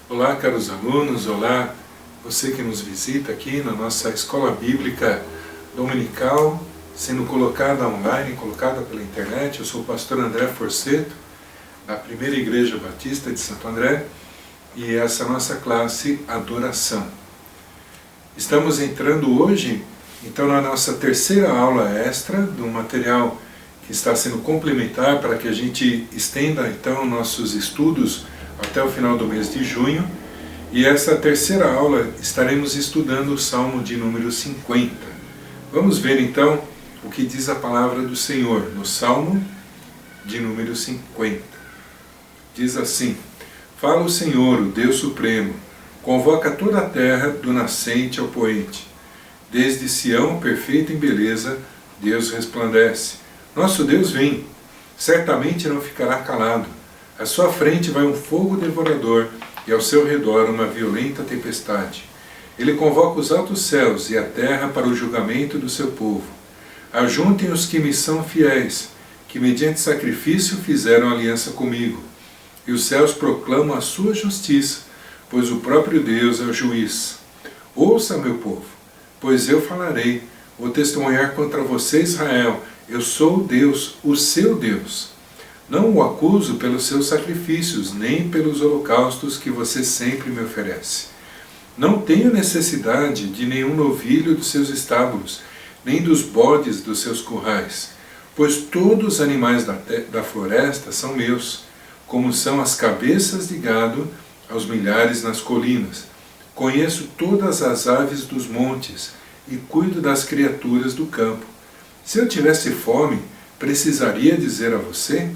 Olá, caros alunos, olá, você que nos visita aqui na nossa Escola Bíblica Dominical, sendo colocada online, colocada pela internet. Eu sou o pastor André Forseto, da Primeira Igreja Batista de Santo André, e essa é a nossa classe Adoração. Estamos entrando hoje, então, na nossa terceira aula extra do material que está sendo complementar para que a gente estenda, então, nossos estudos até o final do mês de junho. E essa terceira aula estaremos estudando o Salmo de número 50. Vamos ver então o que diz a palavra do Senhor no Salmo de número 50. Diz assim: Fala o Senhor, o Deus Supremo, convoca toda a terra do nascente ao poente. Desde Sião, perfeito em beleza, Deus resplandece. Nosso Deus vem, certamente não ficará calado. À sua frente vai um fogo devorador e ao seu redor uma violenta tempestade. Ele convoca os altos céus e a terra para o julgamento do seu povo. Ajuntem os que me são fiéis, que mediante sacrifício fizeram aliança comigo. E os céus proclamam a sua justiça, pois o próprio Deus é o juiz. Ouça, meu povo, pois eu falarei, vou testemunhar contra você, Israel. Eu sou o Deus, o seu Deus. Não o acuso pelos seus sacrifícios, nem pelos holocaustos que você sempre me oferece. Não tenho necessidade de nenhum novilho dos seus estábulos, nem dos bodes dos seus currais, pois todos os animais da floresta são meus, como são as cabeças de gado aos milhares nas colinas. Conheço todas as aves dos montes e cuido das criaturas do campo. Se eu tivesse fome, precisaria dizer a você?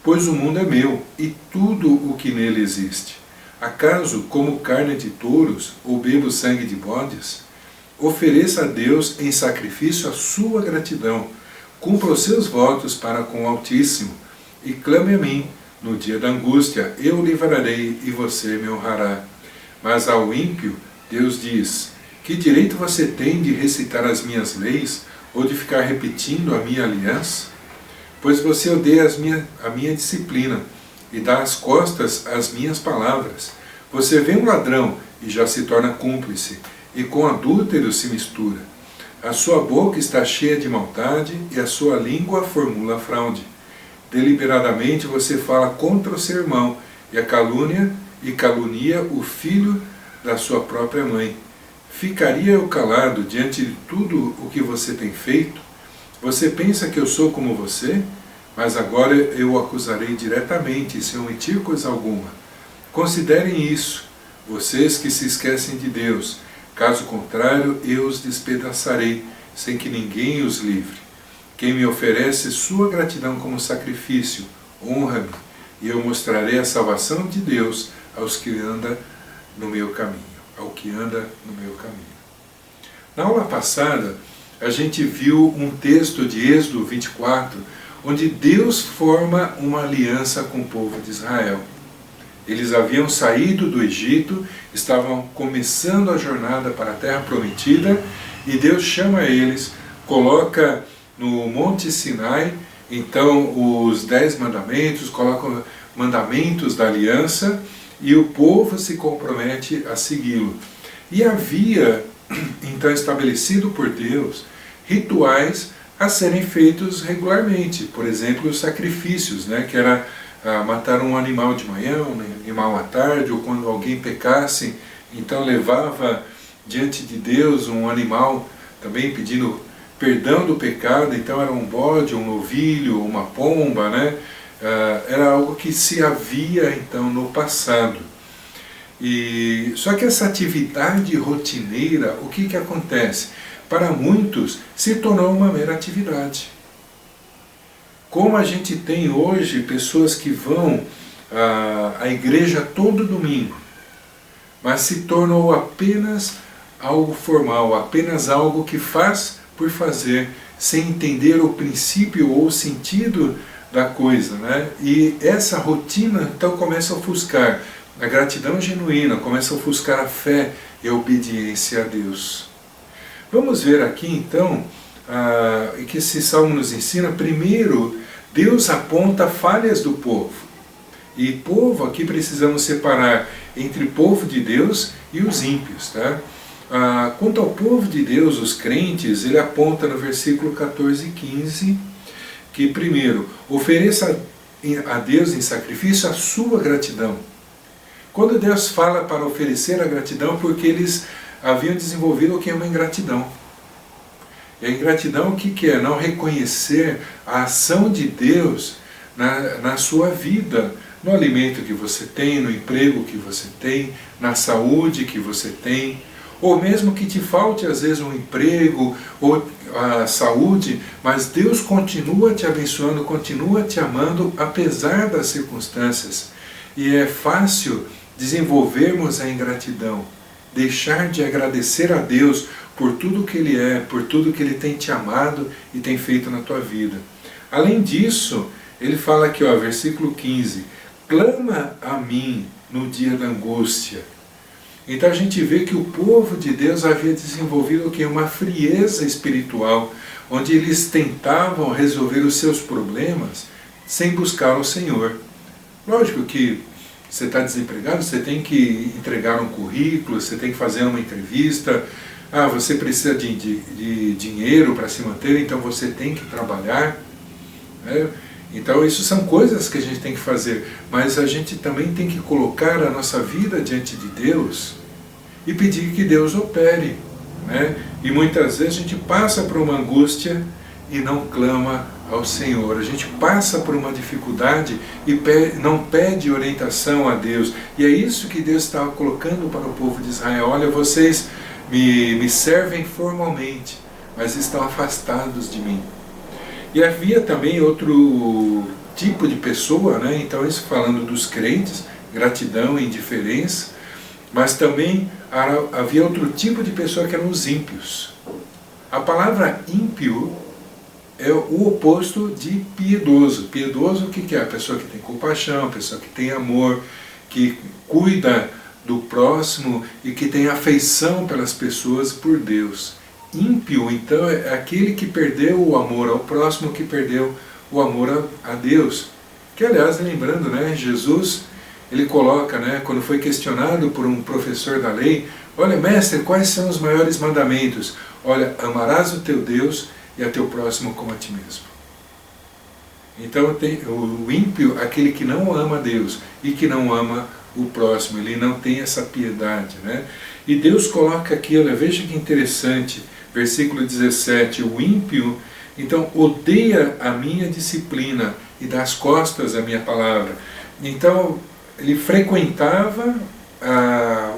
Pois o mundo é meu, e tudo o que nele existe. Acaso como carne de touros, ou bebo sangue de bodes? Ofereça a Deus em sacrifício a sua gratidão, cumpra os seus votos para com o Altíssimo, e clame a mim, no dia da angústia, eu o livrarei e você me honrará. Mas ao ímpio, Deus diz: que direito você tem de recitar as minhas leis, ou de ficar repetindo a minha aliança? Pois você odeia a minha disciplina e dá as costas às minhas palavras. Você vê um ladrão e já se torna cúmplice, e com adúltero se mistura. A sua boca está cheia de maldade e a sua língua formula fraude. Deliberadamente você fala contra o seu irmão e calunia o filho da sua própria mãe. Ficaria eu calado diante de tudo o que você tem feito? Você pensa que eu sou como você? Mas agora eu o acusarei diretamente, sem omitir coisa alguma. Considerem isso, vocês que se esquecem de Deus. Caso contrário, eu os despedaçarei, sem que ninguém os livre. Quem me oferece sua gratidão como sacrifício, honra-me, e eu mostrarei a salvação de Deus aos que andam no meu caminho. Ao que anda no meu caminho. Na aula passada, a gente viu um texto de Êxodo 24, onde Deus forma uma aliança com o povo de Israel. Eles haviam saído do Egito, estavam começando a jornada para a Terra Prometida, e Deus chama eles, coloca no Monte Sinai, então, os 10 mandamentos, coloca mandamentos da aliança, e o povo se compromete a segui-lo. E havia, então, estabelecido por Deus, rituais a serem feitos regularmente. Por exemplo, os sacrifícios, que era matar um animal de manhã, um animal à tarde, ou quando alguém pecasse, então levava diante de Deus um animal, também pedindo perdão do pecado. Então era um bode, um novilho, uma pomba, era algo que se havia então no passado. E só que essa atividade rotineira, o que acontece? Para muitos se tornou uma mera atividade. Como a gente tem hoje pessoas que vão à igreja todo domingo, mas se tornou apenas algo formal, apenas algo que faz por fazer, sem entender o princípio ou o sentido da coisa, E essa rotina então começa a ofuscar a gratidão genuína, começa a ofuscar a fé e a obediência a Deus. Vamos ver aqui então que esse salmo nos ensina. Primeiro, Deus aponta falhas do povo E povo, aqui precisamos separar entre o povo de Deus e os ímpios. Tá? Quanto ao povo de Deus, os crentes, ele aponta no versículo 14 e 15, que primeiro, ofereça a Deus em sacrifício a sua gratidão. Quando Deus fala para oferecer a gratidão, porque eles haviam desenvolvido o que é uma ingratidão. E a ingratidão o que é? Não reconhecer a ação de Deus na sua vida, no alimento que você tem, no emprego que você tem, na saúde que você tem, ou mesmo que te falte às vezes um emprego ou a saúde, mas Deus continua te abençoando, continua te amando apesar das circunstâncias. E é fácil desenvolvermos a ingratidão, deixar de agradecer a Deus por tudo que Ele é, por tudo que Ele tem te amado e tem feito na tua vida. Além disso, ele fala aqui, versículo 15, clama a mim no dia da angústia. Então a gente vê que o povo de Deus havia desenvolvido o que? Uma frieza espiritual, onde eles tentavam resolver os seus problemas sem buscar o Senhor. Lógico que você está desempregado, você tem que entregar um currículo, você tem que fazer uma entrevista, você precisa de dinheiro para se manter, então você tem que trabalhar. Então isso são coisas que a gente tem que fazer, mas a gente também tem que colocar a nossa vida diante de Deus e pedir que Deus opere. E muitas vezes a gente passa por uma angústia e não clama ao Senhor. A gente passa por uma dificuldade e não pede orientação a Deus. E é isso que Deus estava colocando para o povo de Israel. Olha, vocês me servem formalmente, mas estão afastados de mim. E havia também outro tipo de pessoa, então isso falando dos crentes, gratidão e indiferença, mas também havia outro tipo de pessoa que eram os ímpios. A palavra ímpio é o oposto de piedoso. Piedoso o que é? A pessoa que tem compaixão, a pessoa que tem amor, que cuida do próximo e que tem afeição pelas pessoas por Deus. Ímpio, então, é aquele que perdeu o amor ao próximo, que perdeu o amor a Deus. Que, aliás, lembrando, Jesus, ele coloca, quando foi questionado por um professor da lei, olha, mestre, quais são os maiores mandamentos? Olha, amarás o teu Deus e a teu próximo como a ti mesmo. Então, tem o ímpio, aquele que não ama Deus e que não ama o próximo, ele não tem essa piedade. E Deus coloca aqui, olha, veja que interessante, versículo 17, o ímpio, então, odeia a minha disciplina e dá as costas à minha palavra. Então, ele frequentava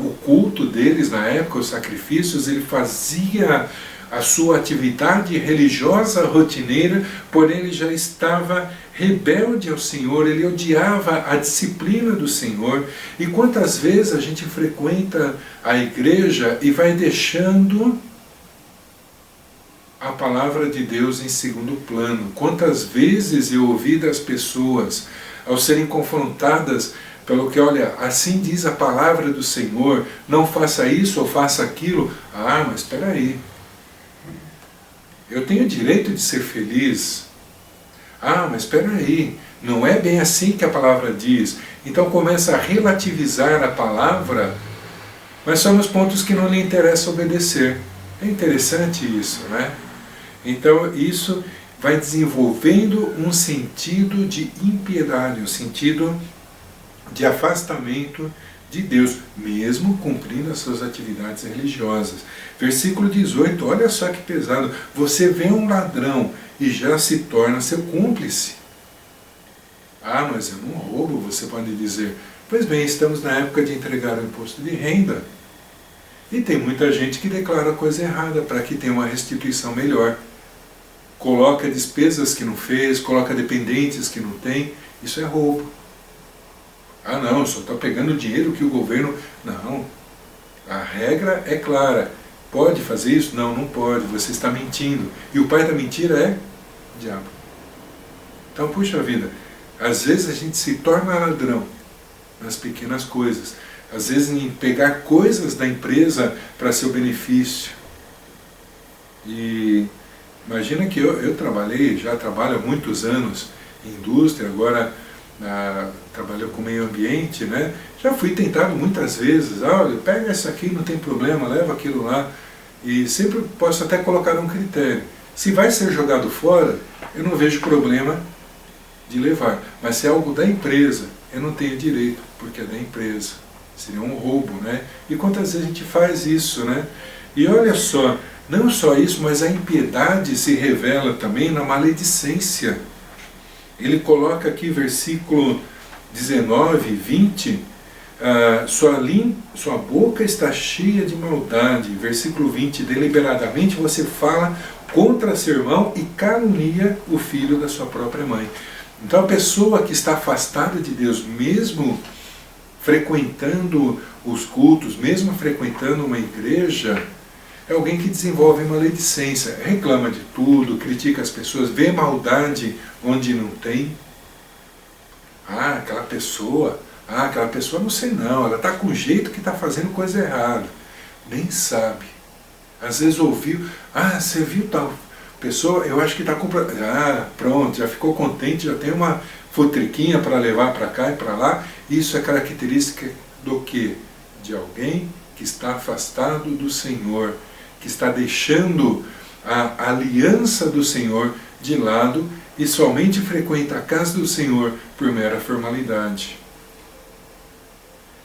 o culto deles na época, os sacrifícios, ele fazia a sua atividade religiosa rotineira, porém ele já estava rebelde ao Senhor, ele odiava a disciplina do Senhor. E quantas vezes a gente frequenta a igreja e vai deixando a palavra de Deus em segundo plano? Quantas vezes eu ouvi das pessoas, ao serem confrontadas pelo que, olha, assim diz a palavra do Senhor, não faça isso ou faça aquilo. Mas espera aí, eu tenho direito de ser feliz. Mas espera aí, não é bem assim que a palavra diz. Então começa a relativizar a palavra, mas só nos pontos que não lhe interessa obedecer. É interessante isso, Então isso vai desenvolvendo um sentido de impiedade, um sentido de afastamento de Deus, mesmo cumprindo as suas atividades religiosas. Versículo 18, olha só que pesado. Você vê um ladrão e já se torna seu cúmplice. Mas eu não roubo, você pode dizer. Pois bem, estamos na época de entregar o imposto de renda. E tem muita gente que declara coisa errada para que tenha uma restituição melhor. Coloca despesas que não fez, coloca dependentes que não tem. Isso é roubo. Não, só está pegando o dinheiro que o governo... Não, a regra é clara. Pode fazer isso? Não, não pode, você está mentindo. E o pai da mentira é o diabo. Então, puxa vida, às vezes a gente se torna ladrão nas pequenas coisas. Às vezes em pegar coisas da empresa para seu benefício. E imagina que eu já trabalho há muitos anos em indústria, agora trabalhou com meio ambiente, né? Já fui tentado muitas vezes, olha, pega isso aqui, não tem problema, leva aquilo lá. E sempre posso até colocar um critério. Se vai ser jogado fora, eu não vejo problema de levar. Mas se é algo da empresa, eu não tenho direito, porque é da empresa. Seria um roubo, né? E quantas vezes a gente faz isso, né? E olha só, não só isso, mas a impiedade se revela também na maledicência. Ele coloca aqui, versículo 19, 20, sua boca está cheia de maldade. Versículo 20, deliberadamente você fala contra seu irmão e calunia o filho da sua própria mãe. Então a pessoa que está afastada de Deus, mesmo frequentando os cultos, mesmo frequentando uma igreja, é alguém que desenvolve maledicência, reclama de tudo, critica as pessoas, vê maldade onde não tem. Aquela pessoa não sei não, ela está com o jeito que está fazendo coisa errada. Nem sabe. Às vezes ouviu, você viu tal pessoa, eu acho que está comprando. Pronto, já ficou contente, já tem uma futriquinha para levar para cá e para lá. Isso é característica do quê? De alguém que está afastado do Senhor, que está deixando a aliança do Senhor de lado e somente frequenta a casa do Senhor por mera formalidade.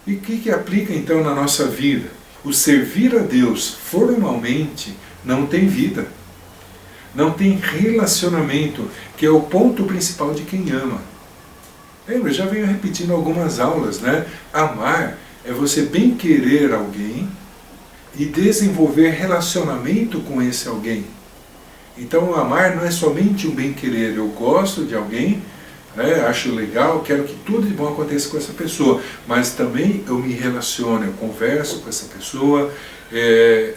E o que aplica então na nossa vida? O servir a Deus formalmente não tem vida, não tem relacionamento, que é o ponto principal de quem ama. Lembra, já venho repetindo algumas aulas, né? Amar é você bem querer alguém e desenvolver relacionamento com esse alguém. Então amar não é somente um bem querer, eu gosto de alguém, né, acho legal, quero que tudo de bom aconteça com essa pessoa, mas também eu me relaciono, eu converso com essa pessoa,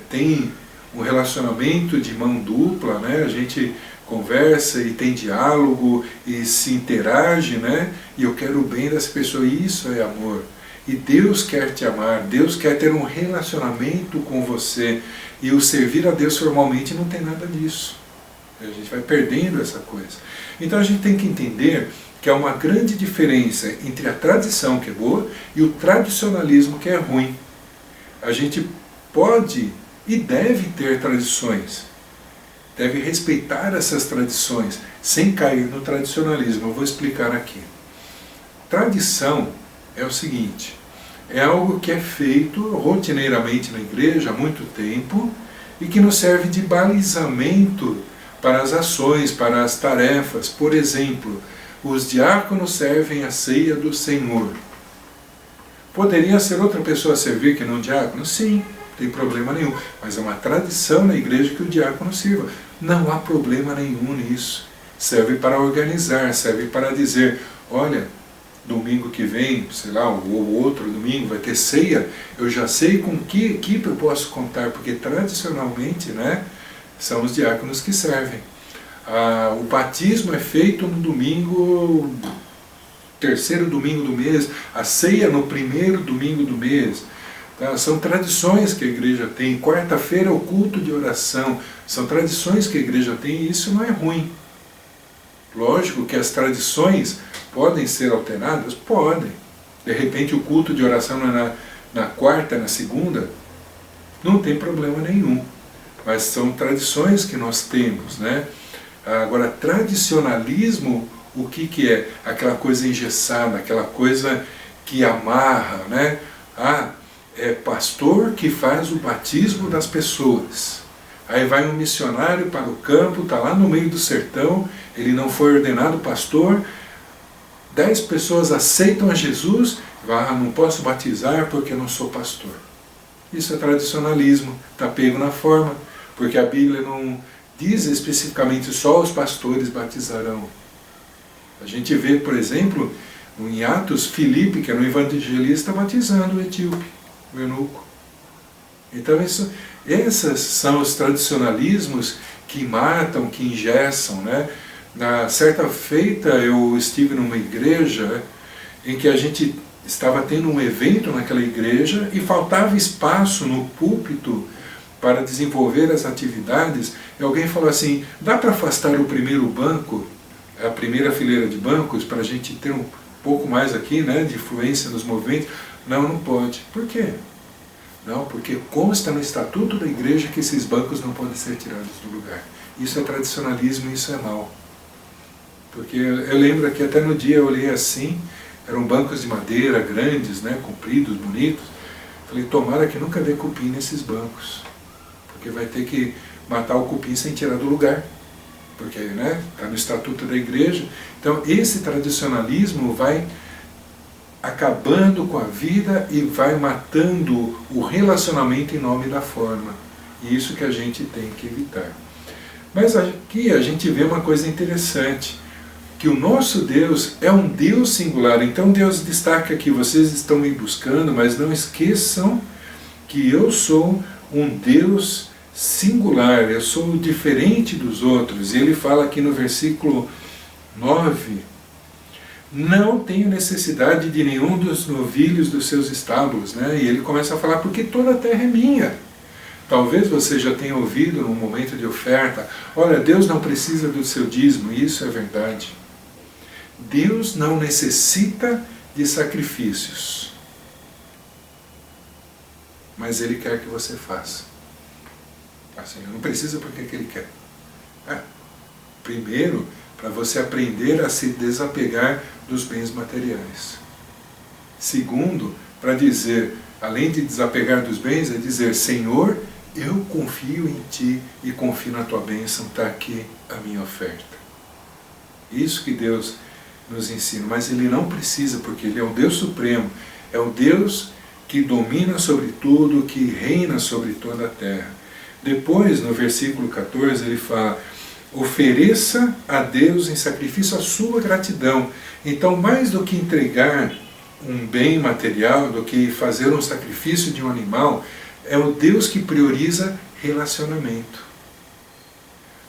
tem um relacionamento de mão dupla, né, a gente conversa e tem diálogo e se interage, né, e eu quero o bem dessa pessoa, e isso é amor. E Deus quer te amar, Deus quer ter um relacionamento com você, e o servir a Deus formalmente não tem nada disso. A gente vai perdendo essa coisa. Então a gente tem que entender que há uma grande diferença entre a tradição, que é boa, e o tradicionalismo, que é ruim. A gente pode e deve ter tradições, deve respeitar essas tradições, sem cair no tradicionalismo. Eu vou explicar aqui. Tradição é o seguinte, é algo que é feito rotineiramente na igreja há muito tempo e que nos serve de balizamento para as ações, para as tarefas. Por exemplo, os diáconos servem a ceia do Senhor. Poderia ser outra pessoa a servir que não diácono? Sim, não tem problema nenhum. Mas é uma tradição na igreja que o diácono sirva. Não há problema nenhum nisso. Serve para organizar, serve para dizer, olha, domingo que vem, sei lá, ou outro domingo vai ter ceia, eu já sei com que equipe eu posso contar, porque tradicionalmente, né, são os diáconos que servem. O batismo é feito no domingo, terceiro domingo do mês, a ceia no primeiro domingo do mês. Tá? São tradições que a igreja tem. Quarta-feira é o culto de oração. São tradições que a igreja tem e isso não é ruim. Lógico que as tradições podem ser alteradas? Podem. De repente o culto de oração não é na quarta, na segunda, não tem problema nenhum. Mas são tradições que nós temos, né? Agora, tradicionalismo, o que é? Aquela coisa engessada, aquela coisa que amarra, né? É pastor que faz o batismo das pessoas. Aí vai um missionário para o campo, está lá no meio do sertão, ele não foi ordenado pastor, 10 pessoas aceitam a Jesus, não posso batizar porque eu não sou pastor. Isso é tradicionalismo, está pego na forma, porque a Bíblia não diz especificamente só os pastores batizarão. A gente vê, por exemplo, em Atos, Filipe, que era um evangelista, batizando o etíope, o eunuco. Então esses são os tradicionalismos que matam, que engessam, né? Na certa feita eu estive numa igreja em que a gente estava tendo um evento naquela igreja e faltava espaço no púlpito para desenvolver as atividades, e alguém falou assim, dá para afastar o primeiro banco, a primeira fileira de bancos, para a gente ter pouco mais aqui, né, de influência nos movimentos. Não pode. Por quê? Não, porque consta no estatuto da igreja que esses bancos não podem ser tirados do lugar. Isso é tradicionalismo, isso é mal. Porque eu lembro que até no dia eu olhei assim, eram bancos de madeira grandes, né, compridos, bonitos. Falei, tomara que nunca dê cupim nesses bancos, porque vai ter que matar o cupim sem tirar do lugar, porque está no estatuto da igreja. Então esse tradicionalismo vai acabando com a vida e vai matando o relacionamento em nome da forma. E isso que a gente tem que evitar. Mas aqui a gente vê uma coisa interessante, que o nosso Deus é um Deus singular. Então Deus destaca que vocês estão me buscando, mas não esqueçam que eu sou um Deus singular, eu sou diferente dos outros. E ele fala aqui no versículo 9, não tenho necessidade de nenhum dos novilhos dos seus estábulos, né? E ele começa a falar, porque toda a terra é minha. Talvez você já tenha ouvido num momento de oferta, olha, Deus não precisa do seu dízimo, e isso é verdade. Deus não necessita de sacrifícios, mas Ele quer que você faça. Assim, não precisa porque que Ele quer. Primeiro, para você aprender a se desapegar dos bens materiais. Segundo, para dizer, além de desapegar dos bens, é dizer, Senhor, eu confio em Ti e confio na Tua bênção, está aqui a minha oferta. Isso que Deus nos ensina, mas Ele não precisa, porque Ele é o Deus Supremo, é o Deus que domina sobre tudo, que reina sobre toda a terra. Depois, no versículo 14, ele fala, ofereça a Deus em sacrifício a sua gratidão. Então, mais do que entregar um bem material, do que fazer um sacrifício de um animal, é o Deus que prioriza relacionamento.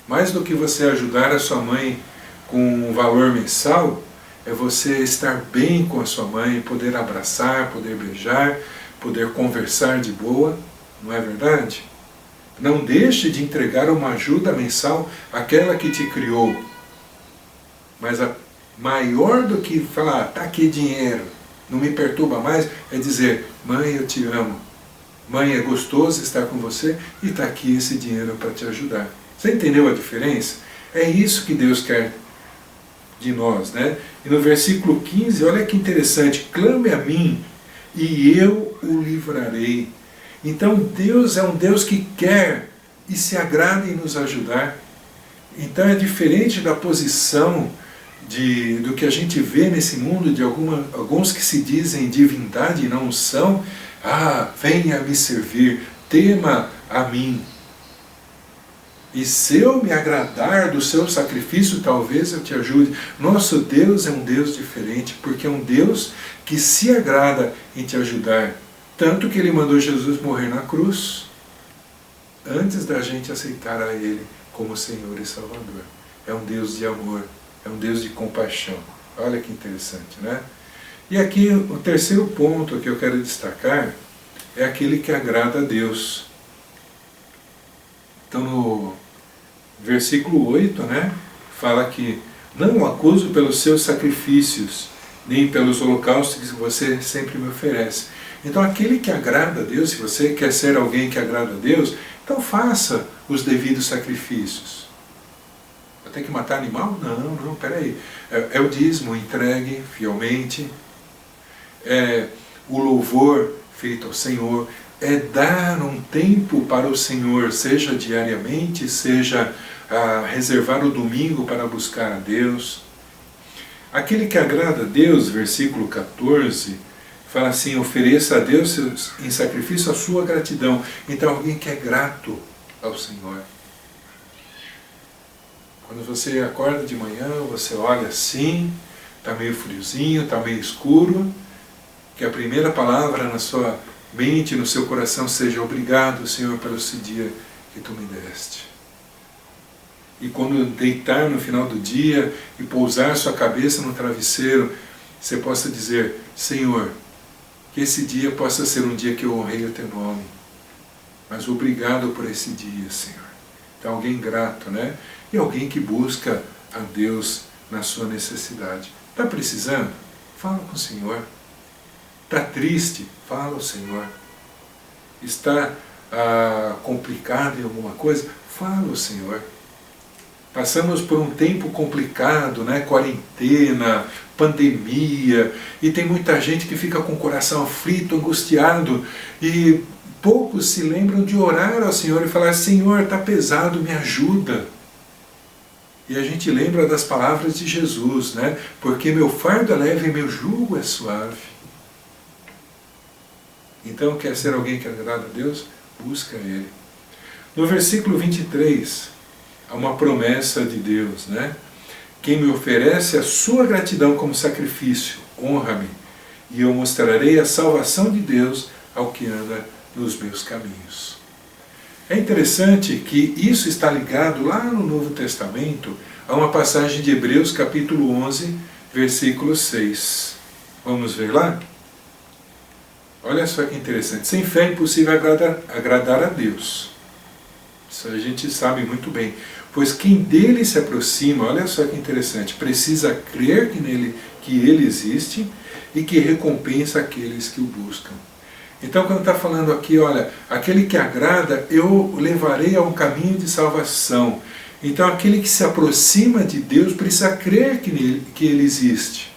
Mais do que você ajudar a sua mãe com um valor mensal, é você estar bem com a sua mãe, poder abraçar, poder beijar, poder conversar de boa, não é verdade? Não deixe de entregar uma ajuda mensal àquela que te criou. Mas a maior do que falar, está aqui dinheiro, não me perturba mais, é dizer, mãe, eu te amo. Mãe, é gostoso estar com você e está aqui esse dinheiro para te ajudar. Você entendeu a diferença? É isso que Deus quer de nós, né? E no versículo 15, olha que interessante, clame a mim e eu o livrarei. Então Deus é um Deus que quer e se agrada em nos ajudar. Então é diferente da posição do que a gente vê nesse mundo de alguns que se dizem divindade e não são. Venha me servir, tema a mim. E se eu me agradar do seu sacrifício, talvez eu te ajude. Nosso Deus é um Deus diferente, porque é um Deus que se agrada em te ajudar. Tanto que Ele mandou Jesus morrer na cruz, antes da gente aceitar a Ele como Senhor e Salvador. É um Deus de amor, é um Deus de compaixão. Olha que interessante, né? E aqui o terceiro ponto que eu quero destacar é aquele que agrada a Deus. Então no versículo 8, né, fala que não o acuso pelos seus sacrifícios, nem pelos holocaustos que você sempre me oferece. Então aquele que agrada a Deus, se você quer ser alguém que agrada a Deus, então faça os devidos sacrifícios. Eu tenho que matar animal? Não, peraí. É o dízimo entregue fielmente, é o louvor feito ao Senhor, é dar um tempo para o Senhor, seja diariamente, seja reservar o domingo para buscar a Deus. Aquele que agrada a Deus, versículo 14, fala assim, ofereça a Deus em sacrifício a sua gratidão. Então alguém que é grato ao Senhor. Quando você acorda de manhã, você olha assim, está meio friozinho, está meio escuro, que a primeira palavra na sua mente, no seu coração seja obrigado, Senhor, pelo esse dia que Tu me deste. E quando deitar no final do dia e pousar sua cabeça no travesseiro, você possa dizer, Senhor, que esse dia possa ser um dia que eu honrei o Teu nome. Mas obrigado por esse dia, Senhor. Então alguém grato, né? E alguém que busca a Deus na sua necessidade. Está precisando? Fala com o Senhor. Está triste? Fala ao Senhor. Está complicado em alguma coisa? Fala ao Senhor. Passamos por um tempo complicado, né? Quarentena, pandemia, e tem muita gente que fica com o coração aflito, angustiado, e poucos se lembram de orar ao Senhor e falar: Senhor, está pesado, me ajuda. E a gente lembra das palavras de Jesus, né? Porque meu fardo é leve e meu jugo é suave. Então, quer ser alguém que agrada a Deus? Busca Ele. No versículo 23, há uma promessa de Deus, né? Quem me oferece a sua gratidão como sacrifício, honra-me, e eu mostrarei a salvação de Deus ao que anda nos meus caminhos. É interessante que isso está ligado lá no Novo Testamento a uma passagem de Hebreus capítulo 11, versículo 6. Vamos ver lá? Olha só que interessante. Sem fé é impossível agradar a Deus. Isso a gente sabe muito bem. Pois quem dele se aproxima, olha só que interessante, precisa crer que ele existe e que recompensa aqueles que o buscam. Então, quando está falando aqui, olha, aquele que agrada, eu levarei a um caminho de salvação. Então, aquele que se aproxima de Deus precisa crer que ele existe.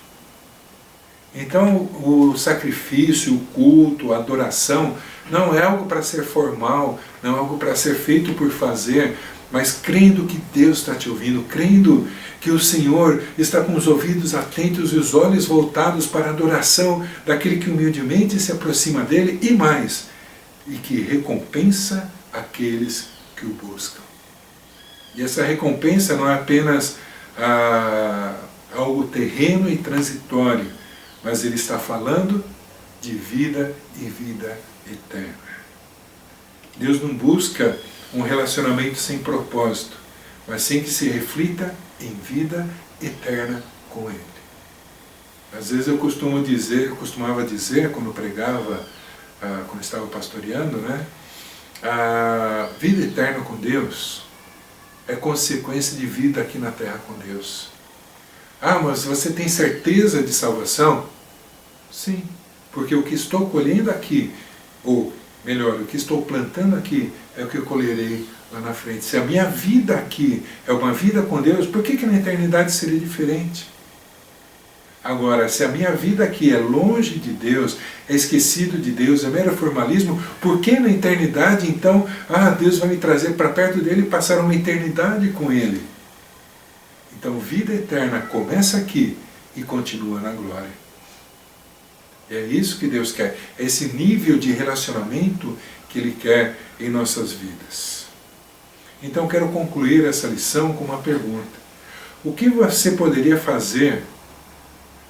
Então, o sacrifício, o culto, a adoração, não é algo para ser formal, não é algo para ser feito por fazer, mas crendo que Deus está te ouvindo, crendo que o Senhor está com os ouvidos atentos e os olhos voltados para a adoração daquele que humildemente se aproxima dele, e mais, e que recompensa aqueles que o buscam. E essa recompensa não é apenas algo terreno e transitório, mas ele está falando de vida e vida eterna. Deus não busca um relacionamento sem propósito, mas sem que se reflita em vida eterna com Ele. Às vezes eu costumava dizer, quando pregava, quando estava pastoreando, né? A vida eterna com Deus é consequência de vida aqui na terra com Deus. Ah, mas você tem certeza de salvação? Sim, porque o que estou colhendo aqui, ou melhor, o que estou plantando aqui, é o que eu colherei lá na frente. Se a minha vida aqui é uma vida com Deus, por que na eternidade seria diferente? Agora, se a minha vida aqui é longe de Deus, é esquecido de Deus, é mero formalismo, por que na eternidade, então, Deus vai me trazer para perto dele e passar uma eternidade com Ele? Então, vida eterna começa aqui e continua na glória. É isso que Deus quer, é esse nível de relacionamento que Ele quer em nossas vidas. Então, quero concluir essa lição com uma pergunta. O que você poderia fazer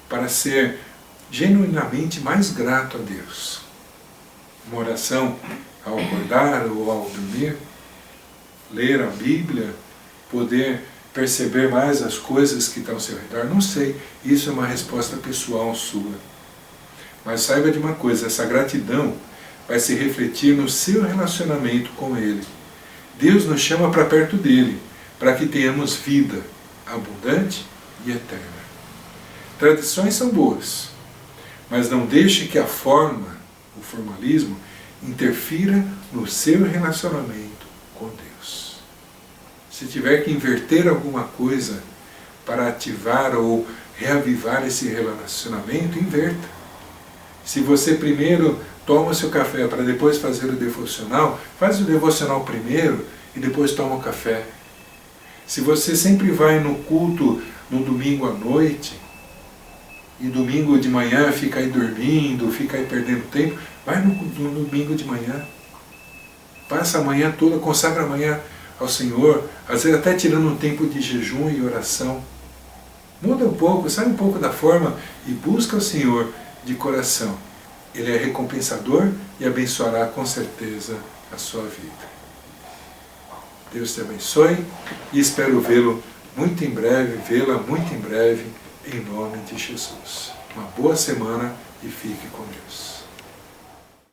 para ser genuinamente mais grato a Deus? Uma oração ao acordar ou ao dormir? Ler a Bíblia? Poder perceber mais as coisas que estão ao seu redor? Não sei, isso é uma resposta pessoal sua. Mas saiba de uma coisa, essa gratidão vai se refletir no seu relacionamento com Ele. Deus nos chama para perto dEle, para que tenhamos vida abundante e eterna. Tradições são boas, mas não deixe que a forma, o formalismo, interfira no seu relacionamento com Deus. Se tiver que inverter alguma coisa para ativar ou reavivar esse relacionamento, inverta. Se você primeiro toma o seu café para depois fazer o devocional, faz o devocional primeiro e depois toma o café. Se você sempre vai no culto no domingo à noite, e domingo de manhã fica aí dormindo, fica aí perdendo tempo, vai no domingo de manhã. Passa a manhã toda, consagra a manhã ao Senhor, às vezes até tirando um tempo de jejum e oração. Muda um pouco, sai um pouco da forma e busca o Senhor de coração. Ele é recompensador e abençoará com certeza a sua vida. Deus te abençoe e espero vê-la muito em breve, em nome de Jesus. Uma boa semana e fique com Deus.